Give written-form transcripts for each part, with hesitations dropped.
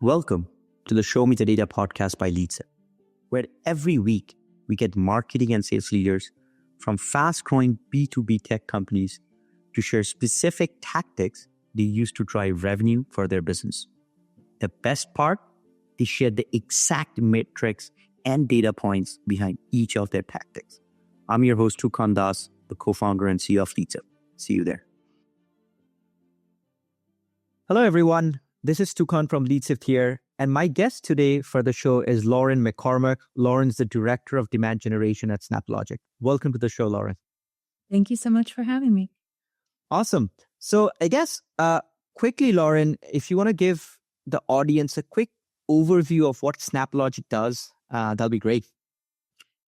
Welcome to the Show Me the Data podcast by Leadsip, where every week we get marketing and sales leaders from fast-growing B2B tech companies to share specific tactics they use to drive revenue for their business. The best part, they share the exact metrics and data points behind each of their tactics. I'm your host, Tukan, the co-founder and CEO of Leadsip. See you there. Hello, everyone. This is Tukan from Leadsip here, and my guest today for the show is Lauren McCormack. Lauren's the Director of Demand Generation at SnapLogic. Welcome to the show, Lauren. Thank you so much for having me. Awesome. So I guess quickly, Lauren, if you want to give the audience a quick overview of what SnapLogic does, that'll be great.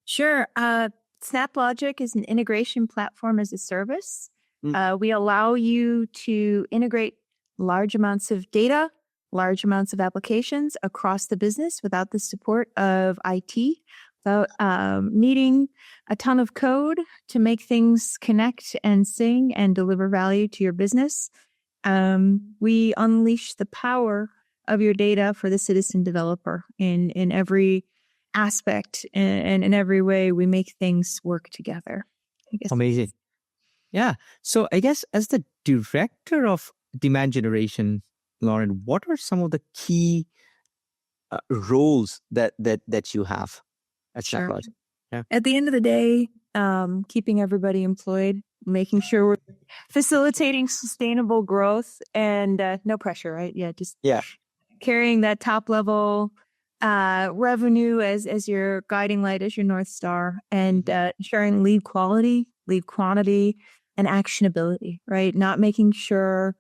Sure. SnapLogic is an integration platform as a service. We allow you to integrate large amounts of data, large amounts of applications across the business without the support of IT, without needing a ton of code to make things connect and sing and deliver value to your business. We unleash the power of your data for the citizen developer in every aspect, and in every way we make things work together. Amazing. Yeah. So I guess as the Director of Demand Generation, Lauren, what are some of the key roles that you have at SnapLogic? Yeah. At the end of the day, keeping everybody employed, making sure we're facilitating sustainable growth and no pressure, right? Just carrying that top level revenue as your guiding light, as your North Star, and ensuring lead quality, lead quantity, and actionability, right? Not making sure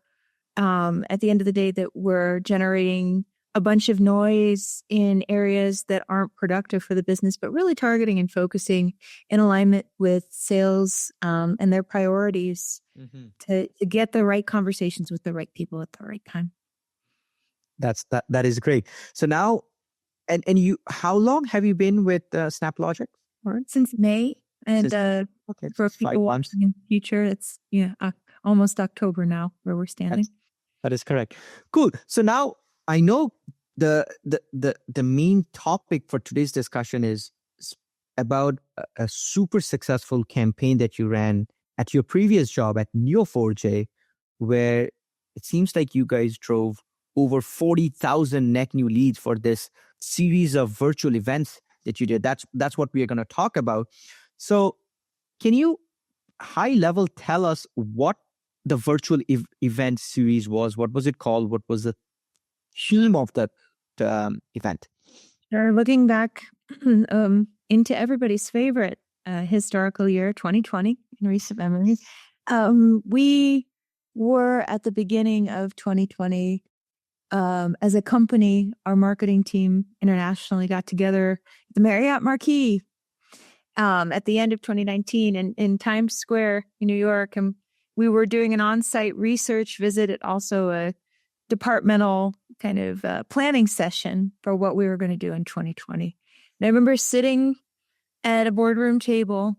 at the end of the day that we're generating a bunch of noise in areas that aren't productive for the business, but really targeting and focusing in alignment with sales and their priorities to get the right conversations with the right people at the right time. That is great. So now, and you, how long have you been with SnapLogic? Since May, and for people watching in the future, it's almost October now where we're standing. That is correct. Cool. So now I know the main topic for today's discussion is about a super successful campaign that you ran at your previous job at Neo4j, where it seems like you guys drove over 40,000 net new leads for this series of virtual events that you did. That's what we are going to talk about. So can you high level tell us what the virtual event series was? What was it called? What was the theme of that event? Sure. Looking back into everybody's favorite historical year, 2020, in recent memory, we were at the beginning of 2020. As a company, our marketing team internationally got together at the Marriott Marquis at the end of 2019 in Times Square in New York, and we were doing an on-site research visit and also a departmental kind of planning session for what we were going to do in 2020. And I remember sitting at a boardroom table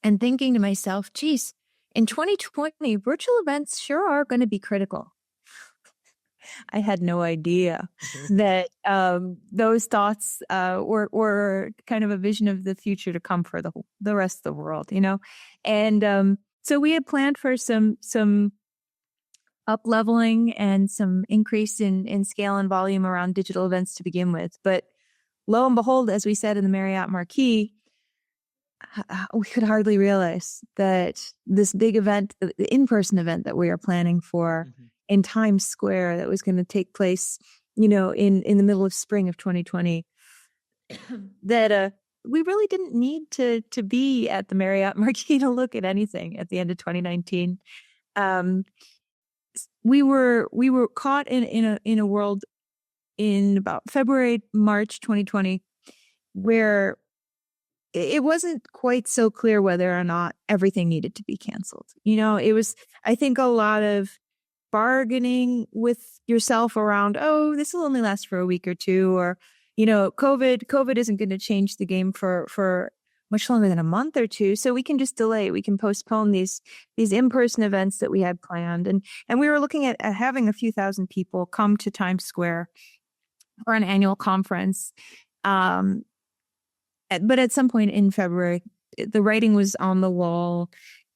and thinking to myself, geez, in 2020, virtual events sure are going to be critical. I had no idea that those thoughts were kind of a vision of the future to come for the rest of the world, And so we had planned for some up-leveling and some increase in scale and volume around digital events to begin with. But lo and behold, as we said in the Marriott Marquis, we could hardly realize that this big event, the in-person event that we are planning for in Times Square that was going to take place, in the middle of spring of 2020, that we really didn't need to be at the Marriott Marquis to look at anything at the end of 2019. We were caught in a world in about February, March 2020, where it wasn't quite so clear whether or not everything needed to be canceled. It was, I think, a lot of bargaining with yourself around, this will only last for a week or two, or COVID isn't going to change the game for much longer than a month or two. So we can just delay. We can postpone these in-person events that we had planned. And we were looking at having a few thousand people come to Times Square for an annual conference. But at some point in February, the writing was on the wall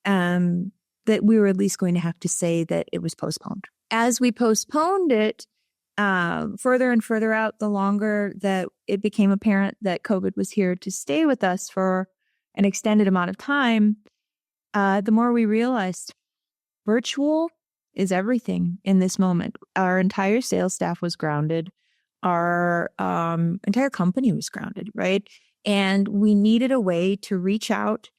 that we were at least going to have to say that it was postponed. As we postponed it further and further out, the longer that it became apparent that COVID was here to stay with us for an extended amount of time, the more we realized virtual is everything in this moment. Our entire sales staff was grounded. Our entire company was grounded, right? And we needed a way to reach out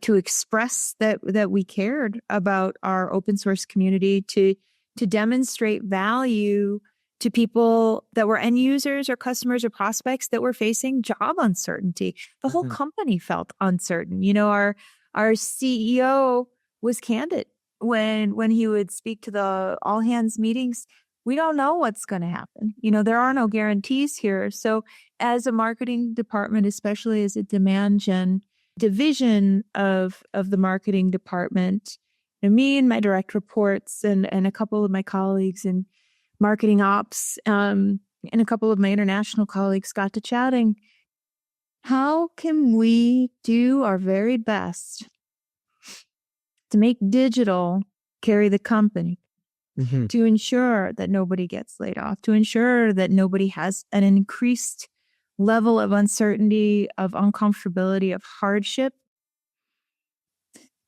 to express that we cared about our open source community, to demonstrate value to people that were end users or customers or prospects that were facing job uncertainty. The whole company felt uncertain. You know, our CEO was candid when he would speak to the all hands meetings. We don't know what's going to happen. You know, there are no guarantees here. So as a marketing department, especially as a demand gen division of the marketing department, you know, me and my direct reports and a couple of my colleagues in marketing ops and a couple of my international colleagues got to chatting. How can we do our very best to make digital carry the company? To ensure that nobody gets laid off, to ensure that nobody has an increased level of uncertainty, of uncomfortability, of hardship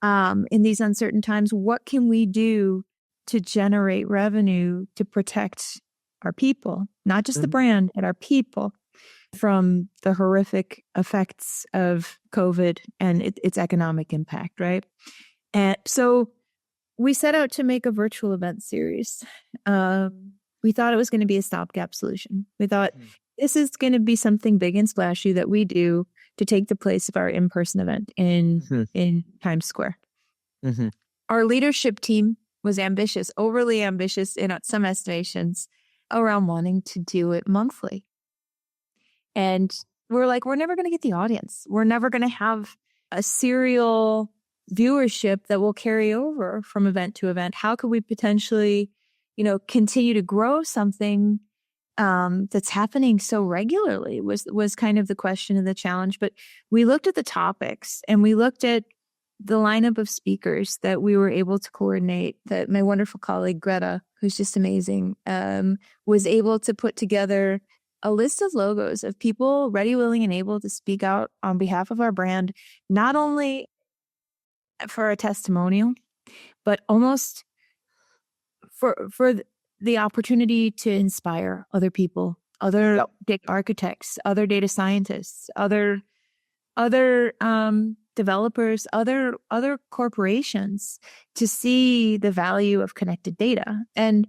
in these uncertain times. What can we do to generate revenue to protect our people, not just the brand, and our people from the horrific effects of COVID and its economic impact, right? And so we set out to make a virtual event series. We thought it was going to be a stopgap solution. We thought this is going to be something big and splashy that we do to take the place of our in-person event in Times Square. Our leadership team was ambitious, overly ambitious in some estimations, around wanting to do it monthly. And we're like, we're never going to get the audience. We're never going to have a serial viewership that will carry over from event to event. How could we potentially, you know, continue to grow something that's happening so regularly was kind of the question and the challenge. But we looked at the topics and we looked at the lineup of speakers that we were able to coordinate, that my wonderful colleague Greta, who's just amazing, was able to put together a list of logos of people ready, willing, and able to speak out on behalf of our brand, not only for a testimonial, but almost for the opportunity to inspire other people, other data architects, other data scientists, other developers, other corporations to see the value of connected data. And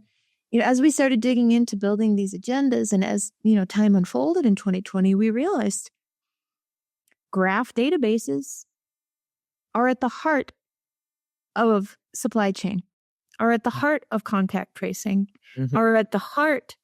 you know, as we started digging into building these agendas, and as you know, time unfolded in 2020, we realized graph databases are at the heart of supply chain, are at the heart of contact tracing, are at the heart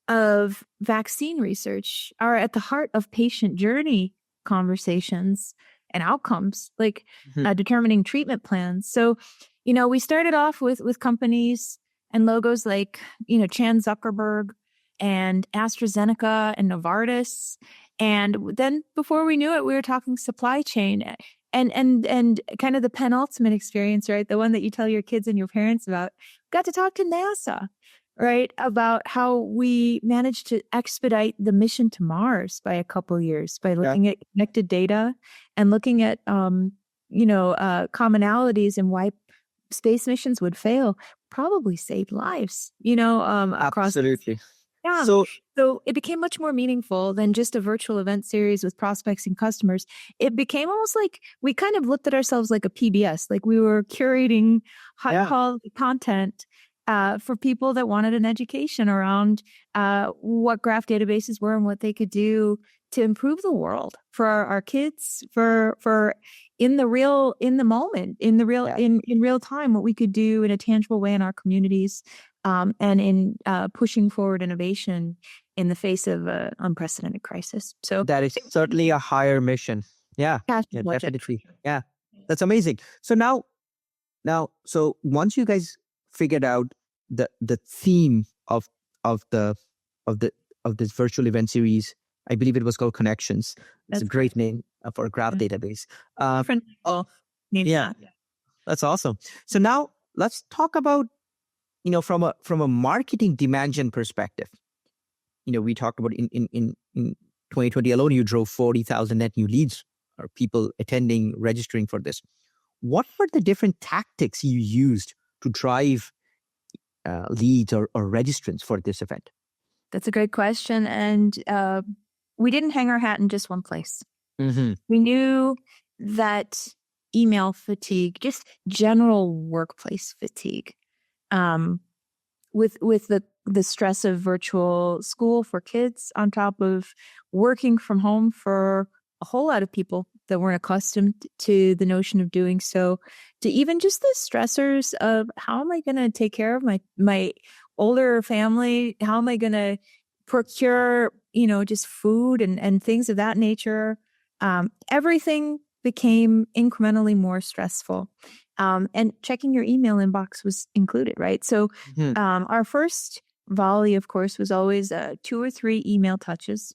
of vaccine research, are at the heart of patient journey conversations and outcomes, like determining treatment plans. So, you know, we started off with companies and logos like, you know, Chan Zuckerberg and AstraZeneca and Novartis. And then before we knew it, we were talking supply chain and kind of the penultimate experience, right? The one that you tell your kids and your parents about. Got to talk to NASA, right? About how we managed to expedite the mission to Mars by a couple years by looking at connected data and looking at, commonalities and why space missions would fail, probably saved lives, across. Absolutely. Yeah. So it became much more meaningful than just a virtual event series with prospects and customers. It became almost like we kind of looked at ourselves like a PBS, like we were curating high quality content for people that wanted an education around what graph databases were and what they could do to improve the world for our kids, for in the moment, in real time, what we could do in a tangible way in our communities, and in pushing forward innovation in the face of an unprecedented crisis. So that is certainly a higher mission. Yeah, definitely. Yeah, that's amazing. So now, so once you guys figured out the theme of the of this virtual event series. I believe it was called Connections. It's a great name for a graph database. Different yeah, that's awesome. So now let's talk about, from a marketing demand gen perspective. We talked about in 2020 alone, you drove 40,000 net new leads or people attending, registering for this. What were the different tactics you used to drive leads or registrants for this event? That's a great question. And we didn't hang our hat in just one place. Mm-hmm. We knew that email fatigue, just general workplace fatigue, with the stress of virtual school for kids on top of working from home for a whole lot of people that weren't accustomed to the notion of doing so, to even just the stressors of how am I going to take care of my older family? How am I going to procure, just food and things of that nature? Everything became incrementally more stressful. And checking your email inbox was included, right? So our first volley, of course, was always 2 or 3 email touches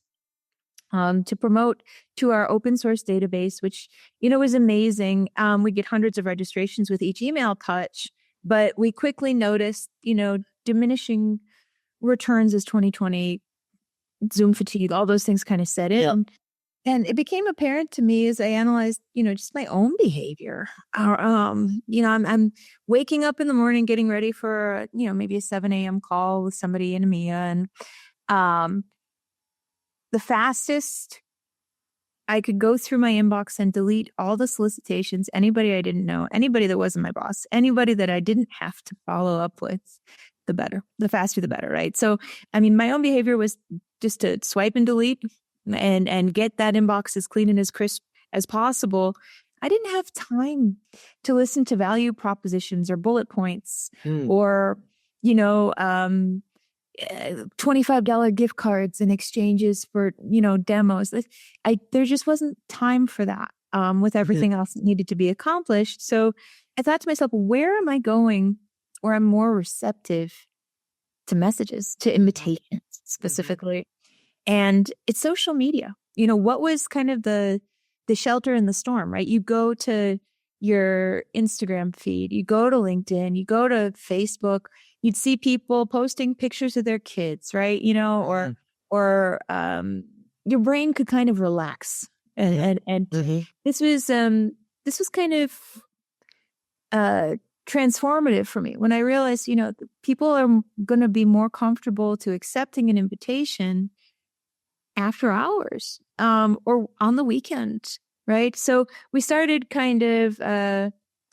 to promote to our open source database, which, was amazing. We get hundreds of registrations with each email touch, but we quickly noticed, diminishing returns as 2020, Zoom fatigue, all those things kind of set in. Yeah. And it became apparent to me as I analyzed, just my own behavior. I'm waking up in the morning, getting ready for, maybe a 7 a.m. call with somebody in EMEA. And the fastest I could go through my inbox and delete all the solicitations, anybody I didn't know, anybody that wasn't my boss, anybody that I didn't have to follow up with, the better. The faster, the better, right? So, my own behavior was just to swipe and delete and get that inbox as clean and as crisp as possible. I didn't have time to listen to value propositions or bullet points or, $25 gift cards and exchanges for, demos. There just wasn't time for that with everything else that needed to be accomplished. So I thought to myself, where am I going where I'm more receptive to messages, to invitations specifically? And it's social media. What was kind of the shelter in the storm, right? You go to your Instagram feed, you go to LinkedIn, you go to Facebook, you'd see people posting pictures of their kids, right? Or your brain could kind of relax. And this was kind of transformative for me when I realized, people are going to be more comfortable to accepting an invitation after hours or on the weekend, right? So we started kind of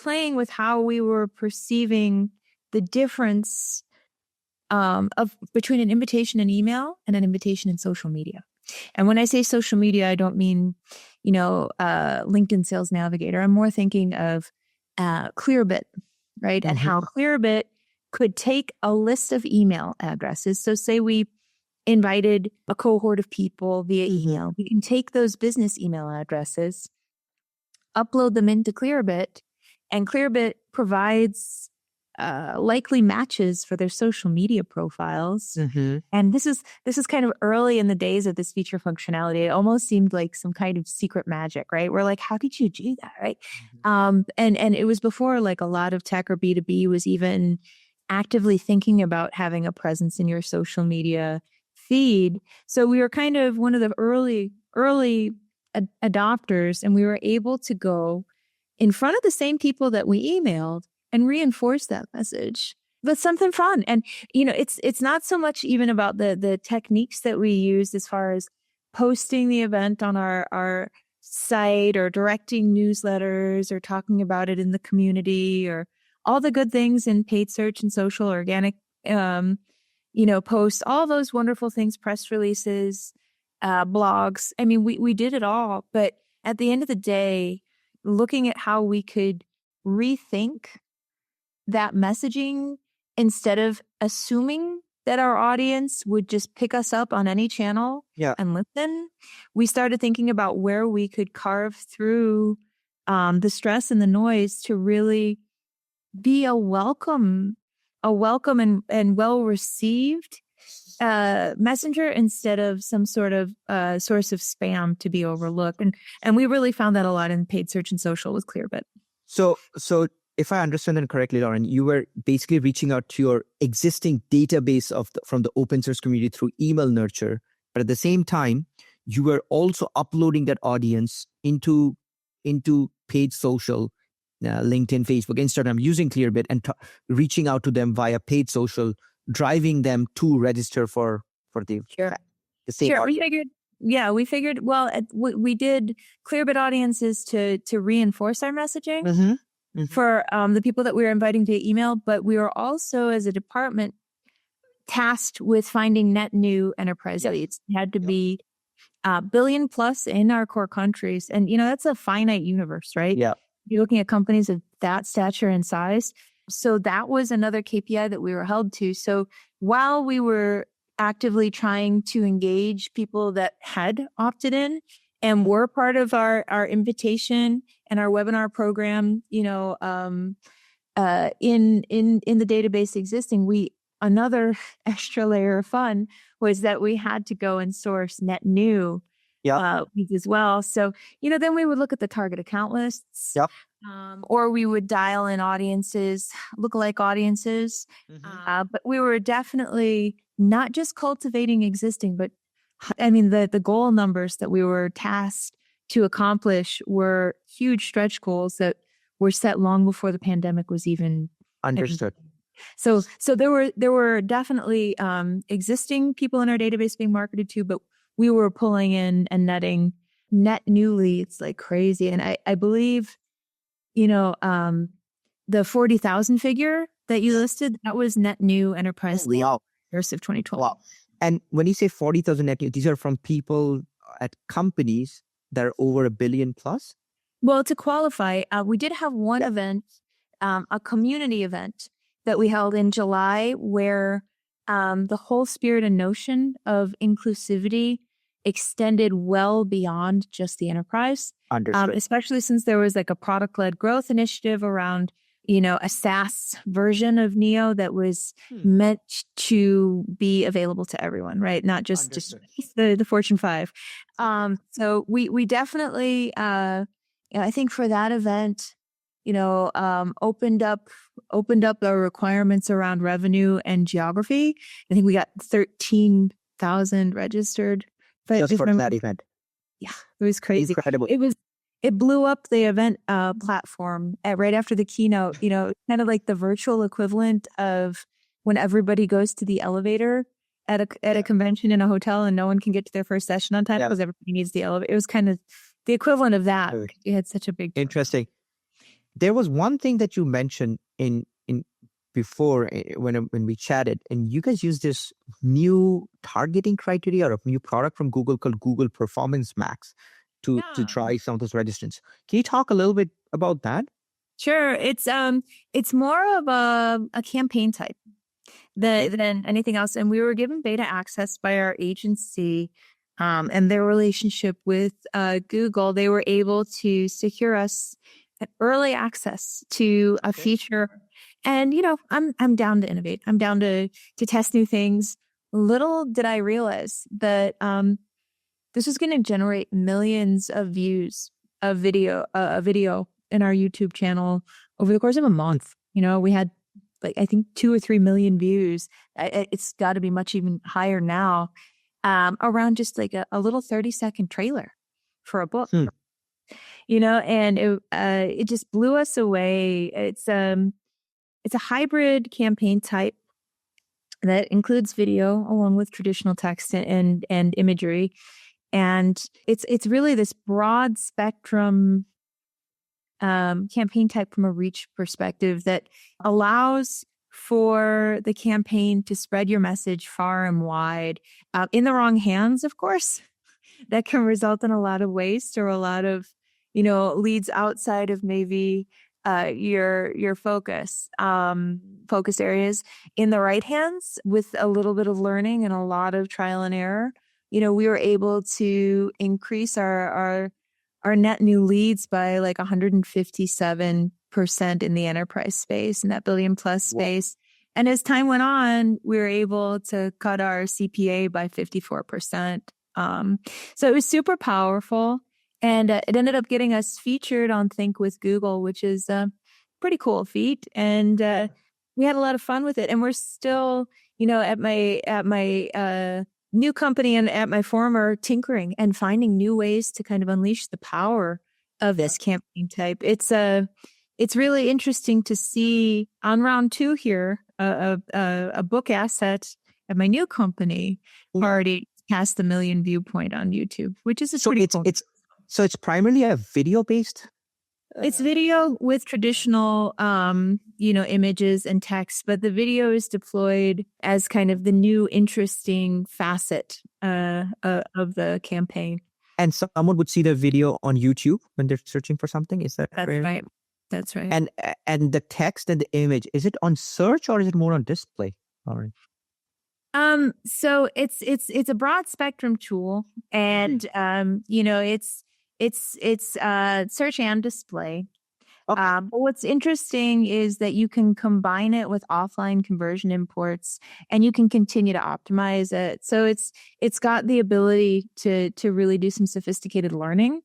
playing with how we were perceiving the difference of between an invitation in email and an invitation in social media. And when I say social media, I don't mean, LinkedIn Sales Navigator. I'm more thinking of Clearbit, right? And how Clearbit could take a list of email addresses. So say we invited a cohort of people via email. We can take those business email addresses, upload them into Clearbit, and Clearbit provides likely matches for their social media profiles. And this is kind of early in the days of this feature functionality. It almost seemed like some kind of secret magic, right? We're like, how did you do that, right? And it was before like a lot of tech or B2B was even actively thinking about having a presence in your social media feed. So we were kind of one of the early adopters, and we were able to go in front of the same people that we emailed and reinforce that message with something fun. And, it's not so much even about the techniques that we use as far as posting the event on our site or directing newsletters or talking about it in the community or all the good things in paid search and social organic, posts, all those wonderful things, press releases, blogs. We did it all. But at the end of the day, looking at how we could rethink that messaging instead of assuming that our audience would just pick us up on any channel and listen, we started thinking about where we could carve through the stress and the noise to really be a welcome and well-received Messenger instead of some sort of source of spam to be overlooked. And we really found that a lot in paid search and social with Clearbit. So if I understand it correctly, Lauren, you were basically reaching out to your existing database from the open source community through email nurture, but at the same time, you were also uploading that audience into paid social, LinkedIn, Facebook, Instagram, using Clearbit and reaching out to them via paid social, driving them to register for the same. Sure. We figured, well, we did Clearbit audiences to reinforce our messaging for the people that we were inviting via email, but we were also, as a department, tasked with finding net new enterprise leads. It had to be billion plus in our core countries. And, that's a finite universe, right? Yeah. You're looking at companies of that stature and size. So that was another KPI that we were held to. So while we were actively trying to engage people that had opted in and were part of our invitation and our webinar program, in the database existing, another extra layer of fun was that we had to go and source net new leads as well. So, then we would look at the target account lists, or we would dial in audiences, lookalike audiences. But we were definitely not just cultivating existing, but the goal numbers that we were tasked to accomplish were huge stretch goals that were set long before the pandemic was even understood. So there were definitely existing people in our database being marketed to, but we were pulling in and netting net new leads like crazy. And I believe, the 40,000 figure that you listed, that was net new enterprise leads of 2012. Wow. And when you say 40,000 net new, these are from people at companies that are over $1 billion plus? Well, to qualify, we did have one event, a community event that we held in July where the whole spirit and notion of inclusivity extended well beyond just the enterprise. Understood. Especially since there was like a product-led growth initiative around, a SaaS version of Neo that was meant to be available to everyone, right? Not just the Fortune 5. So we definitely, I think for that event, opened up the requirements around revenue and geography. I think we got 13,000 registered. Just for that event. Yeah, it was crazy. Incredible. It blew up the event platform right after the keynote. Kind of like the virtual equivalent of when everybody goes to the elevator at a convention in a hotel and no one can get to their first session on time because everybody needs the elevator. It was kind of the equivalent of that. It had such a big. Interesting. There was one thing that you mentioned in before when we chatted, and you guys use this new targeting criteria or a new product from Google called Google Performance Max to try some of those registrants. Can you talk a little bit about that? Sure. It's more of a campaign type than anything else. And we were given beta access by our agency and their relationship with Google. They were able to secure us early access to a feature. And, I'm down to innovate. I'm down to test new things. Little did I realize that this was going to generate millions of views of video in our YouTube channel over the course of a month. We had I think 2 or 3 million views. It's got to be much even higher now, around just like a little 30-second trailer for a book. And it just blew us away. It's a hybrid campaign type that includes video along with traditional text and imagery. And it's really this broad spectrum campaign type from a reach perspective that allows for the campaign to spread your message far and wide. In the wrong hands, of course, that can result in a lot of waste or a lot of, leads outside of maybe your focus areas. In the right hands, with a little bit of learning and a lot of trial and error, we were able to increase our net new leads by like 157% in the enterprise space, in that billion plus space. And as time went on, we were able to cut our CPA by 54%. So it was super powerful. And it ended up getting us featured on Think with Google, which is a pretty cool feat. And we had a lot of fun with it. And we're still, at my new company and at my former, tinkering and finding new ways to kind of unleash the power of this campaign type. It's really interesting to see on round 2 here, a book asset at my new company already past the 1 million view point on YouTube, which is pretty cool. So it's primarily a video based. It's video with traditional, images and text, but the video is deployed as kind of the new interesting facet of the campaign. And someone would see the video on YouTube when they're searching for something. Is that That's right? That's right. And the text and the image, is it on search or is it more on display? Sorry. So it's a broad spectrum tool, and it's search and display. Okay. But what's interesting is that you can combine it with offline conversion imports, and you can continue to optimize it. So it's got the ability to really do some sophisticated learning.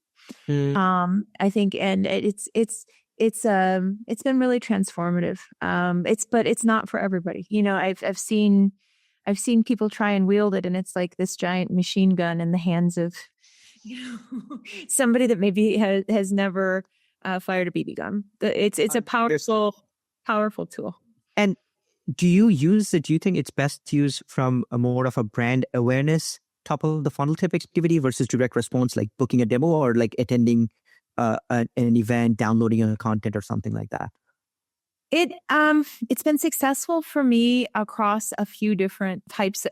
I think, and it's been really transformative. But it's not for everybody. I've seen people try and wield it, and it's like this giant machine gun in the hands of somebody that maybe has never fired a BB gun. It's a powerful tool. And do you think it's best to use from a more of a brand awareness top of the funnel type activity versus direct response, like booking a demo or like attending an event, downloading a content or something like that? It's been successful for me across a few different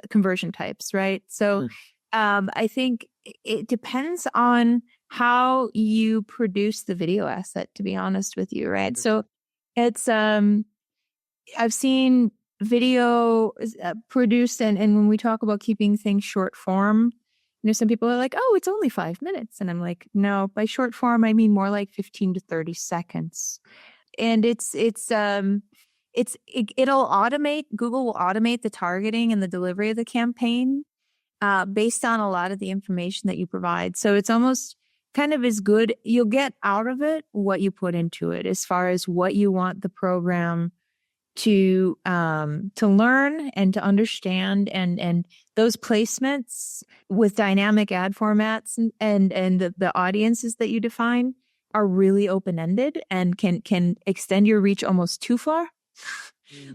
conversion types, right? So I think it depends on how you produce the video asset, to be honest with you, right? So it's I've seen video produced, and when we talk about keeping things short form, some people are like, oh, it's only 5 minutes. And I'm like, no, by short form, I mean more like 15 to 30 seconds. And it'll automate, Google will automate the targeting and the delivery of the campaign based on a lot of the information that you provide. So it's almost kind of as good. You'll get out of it what you put into it, as far as what you want the program to learn and to understand, and those placements with dynamic ad formats and the audiences that you define are really open-ended and can extend your reach almost too far.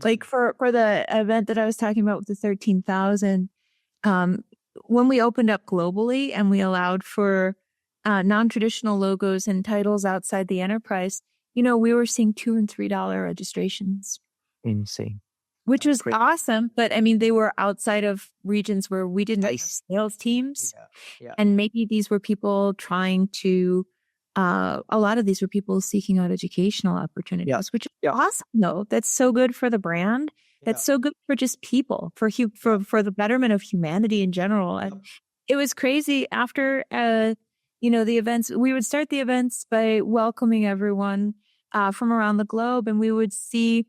Like for the event that I was talking about with the 13,000, when we opened up globally and we allowed for non-traditional logos and titles outside the enterprise, we were seeing $2 and $3 registrations. Insane. Which was awesome. But I mean, they were outside of regions where we didn't have sales teams. Yeah. And maybe these were people trying to, a lot of these were people seeking out educational opportunities, which is awesome. No, that's so good for the brand. That's so good for just people, for the betterment of humanity in general. And it was crazy after, the events. We would start the events by welcoming everyone from around the globe, and we would see,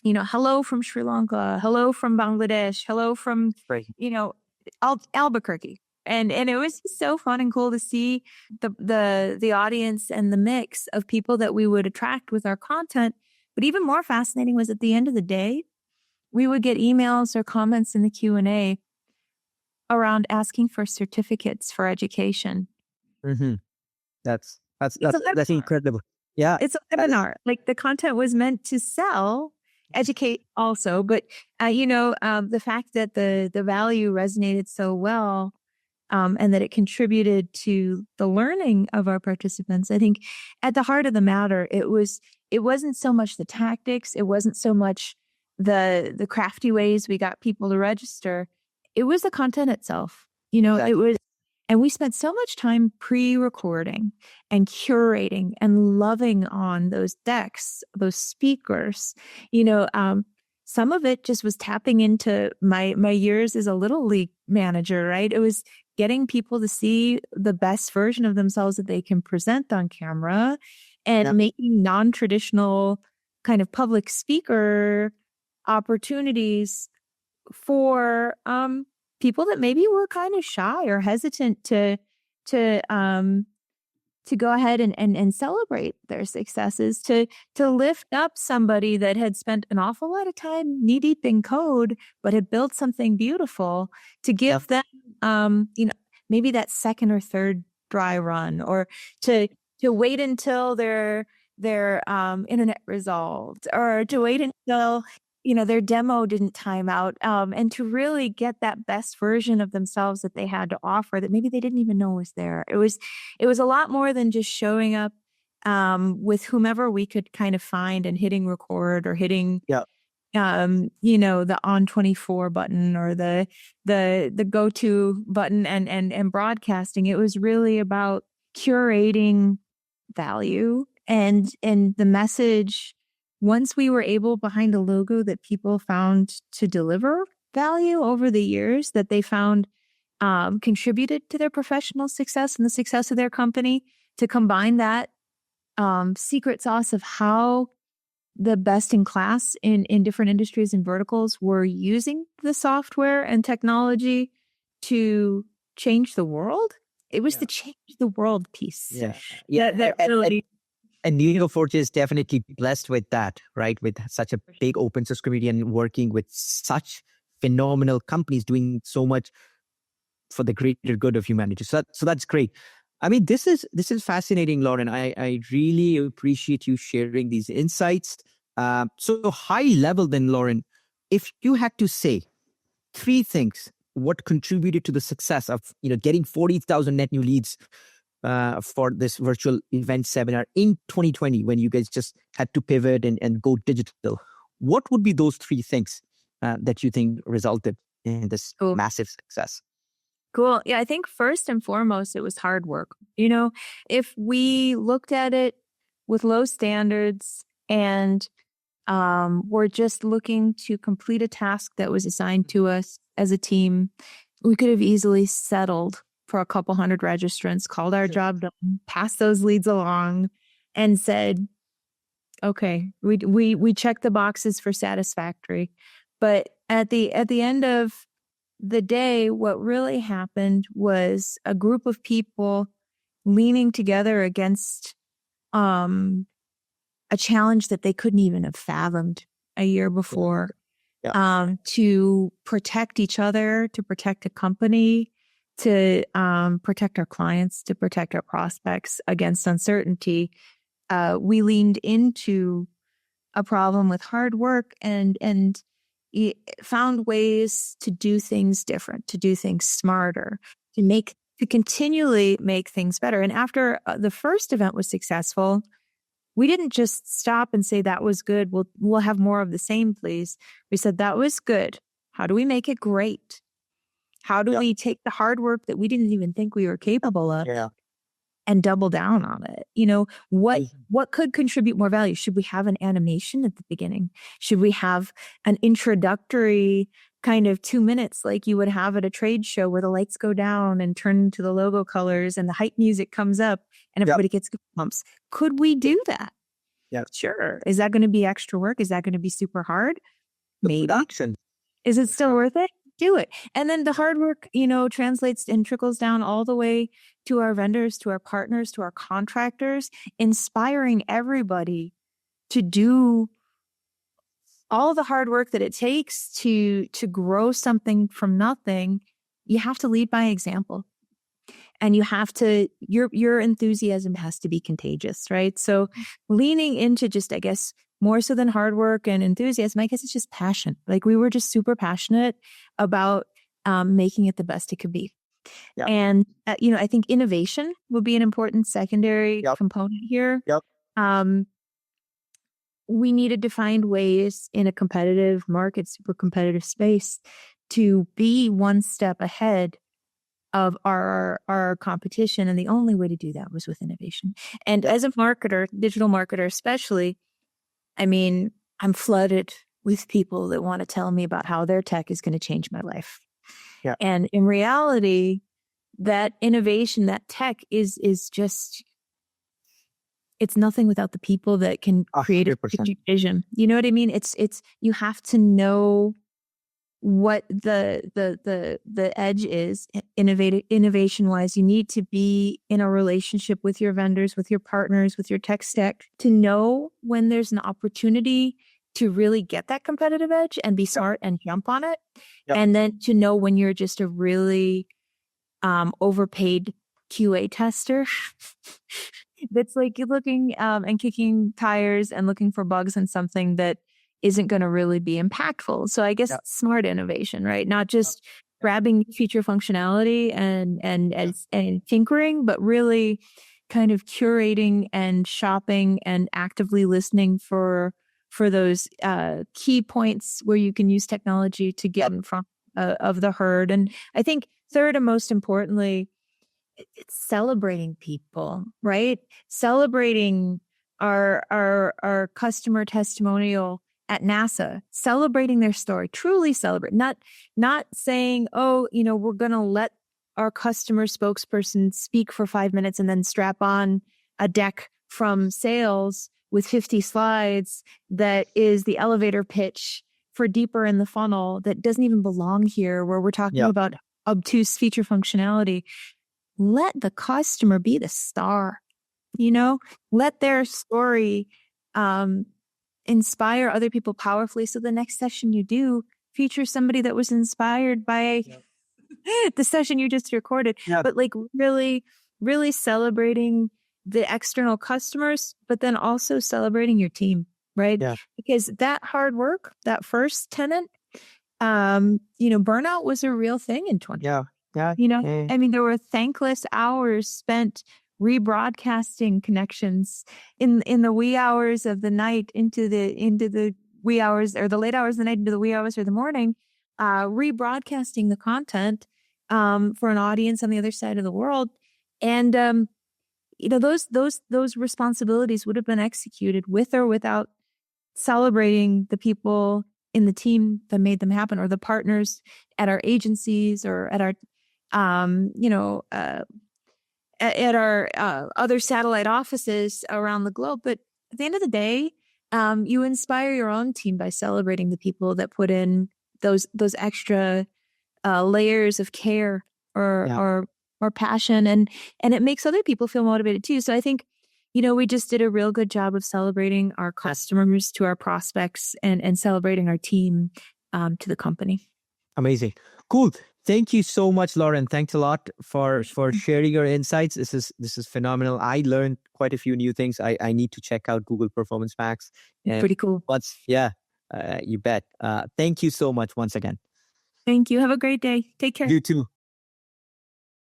hello from Sri Lanka, hello from Bangladesh, hello from, Albuquerque. And it was just so fun and cool to see the audience and the mix of people that we would attract with our content. But even more fascinating was, at the end of the day, we would get emails or comments in the Q&A around asking for certificates for education. Mm-hmm. That's incredible. Yeah. It's a webinar. Like, the content was meant to sell, educate also, but the fact that the value resonated so well, and that it contributed to the learning of our participants. I think at the heart of the matter, it wasn't so much the tactics, it wasn't so much the crafty ways we got people to register. It was the content itself. Exactly. It was. And we spent so much time pre-recording and curating and loving on those decks, those speakers. Some of it just was tapping into my years as a little league manager, right? It was getting people to see the best version of themselves that they can present on camera, and making non-traditional kind of public speaker opportunities for people that maybe were kind of shy or hesitant to go ahead and celebrate their successes, to lift up somebody that had spent an awful lot of time knee deep in code, but had built something beautiful, to give them, maybe that second or third dry run, or to wait until their internet resolved, or to wait until their demo didn't time out, and to really get that best version of themselves that they had to offer that maybe they didn't even know was there. It was a lot more than just showing up with whomever we could kind of find and hitting record, or hitting the on 24 button, or the go to button, and broadcasting. It was really about curating value and the message. Once we were able, behind a logo that people found to deliver value over the years, that they found contributed to their professional success and the success of their company, to combine that secret sauce of how the best in class in different industries and verticals were using the software and technology to change the world. It was the change the world piece. That really... And Neo4j is definitely blessed with that, right? With such a big open source community and working with such phenomenal companies doing so much for the greater good of humanity. So that's great. I mean, this is fascinating, Lauren. I really appreciate you sharing these insights. So high level then, Lauren, if you had to say 3 things, what contributed to the success of getting 40,000 net new leads for this virtual event seminar in 2020, when you guys just had to pivot and go digital, what would be those 3 things that you think resulted in this massive success? Cool. Yeah, I think first and foremost, it was hard work. If we looked at it with low standards and we're just looking to complete a task that was assigned to us as a team, we could have easily settled for a couple hundred registrants, called our job done, passed those leads along, and said, okay, we checked the boxes for satisfactory. But at the end of the day, what really happened was a group of people leaning together against a challenge that they couldn't even have fathomed a year before, to protect each other, to protect a company, to protect our clients, to protect our prospects against uncertainty. We leaned into a problem with hard work and found ways to do things different, to do things smarter, to continually make things better. And after the first event was successful, we didn't just stop and say that was good. We'll have more of the same, please. We said that was good. How do we make it great? How do we take the hard work that we didn't even think we were capable of and double down on it? What could contribute more value? Should we have an animation at the beginning? Should we have an introductory kind of 2 minutes like you would have at a trade show, where the lights go down and turn to the logo colors and the hype music comes up and everybody gets goosebumps? Could we do that? Yeah. Sure. Is that going to be extra work? Is that going to be super hard? Maybe. Production. Is it still worth it? Do it. And then the hard work, translates and trickles down all the way to our vendors, to our partners, to our contractors, inspiring everybody to do all the hard work that it takes to grow something from nothing. You have to lead by example. And you have to, your enthusiasm has to be contagious, right? So leaning into just, I guess, more so than hard work and enthusiasm, I guess it's just passion. Like, we were just super passionate about making it the best it could be. Yeah. And, I think innovation would be an important secondary component here. We needed to find ways in a competitive market, super competitive space, to be one step ahead of our competition. And the only way to do that was with innovation. And as a marketer, digital marketer especially, I mean, I'm flooded with people that want to tell me about how their tech is going to change my life. Yeah. And in reality, that innovation, that tech is just it's nothing without the people that can create a 100%. strategic vision. You know what I mean? It's you have to know what the edge is innovation wise. You need to be in a relationship with your vendors, with your partners, with your tech stack to know when there's an opportunity to really get that competitive edge and be smart and jump on it. Yep. And then to know when you're just a really overpaid QA tester that's like looking and kicking tires and looking for bugs in something that isn't going to really be impactful. So I guess smart innovation, right? Not just grabbing feature functionality and tinkering, but really kind of curating and shopping and actively listening for those key points where you can use technology to get in front of the herd. And I think third and most importantly, it's celebrating people, right? Celebrating our customer testimonial at NASA, celebrating their story, truly celebrate, not saying, oh, we're going to let our customer spokesperson speak for 5 minutes and then strap on a deck from sales with 50 slides that is the elevator pitch for deeper in the funnel that doesn't even belong here, where we're talking about obtuse feature functionality. Let the customer be the star, let their story inspire other people powerfully. So the next session you do feature somebody that was inspired by the session you just recorded, but like really, really celebrating the external customers, but then also celebrating your team, right? Yeah. Because that hard work, that first tenant, burnout was a real thing in 2020. Yeah. I mean, there were thankless hours spent rebroadcasting connections in the wee hours of the night into the wee hours, or the late hours of the night into the wee hours of the morning, rebroadcasting the content for an audience on the other side of the world. And those responsibilities would have been executed with or without celebrating the people in the team that made them happen, or the partners at our agencies, or at our at our other satellite offices around the globe. But at the end of the day, you inspire your own team by celebrating the people that put in those extra layers of care or passion, and it makes other people feel motivated too. So I think, we just did a real good job of celebrating our customers to our prospects, and celebrating our team to the company. Amazing. Cool. Thank you so much, Lauren. Thanks a lot for sharing your insights. This is phenomenal. I learned quite a few new things. I need to check out Google Performance Max. Pretty cool. You bet. Thank you so much once again. Thank you. Have a great day. Take care. You too.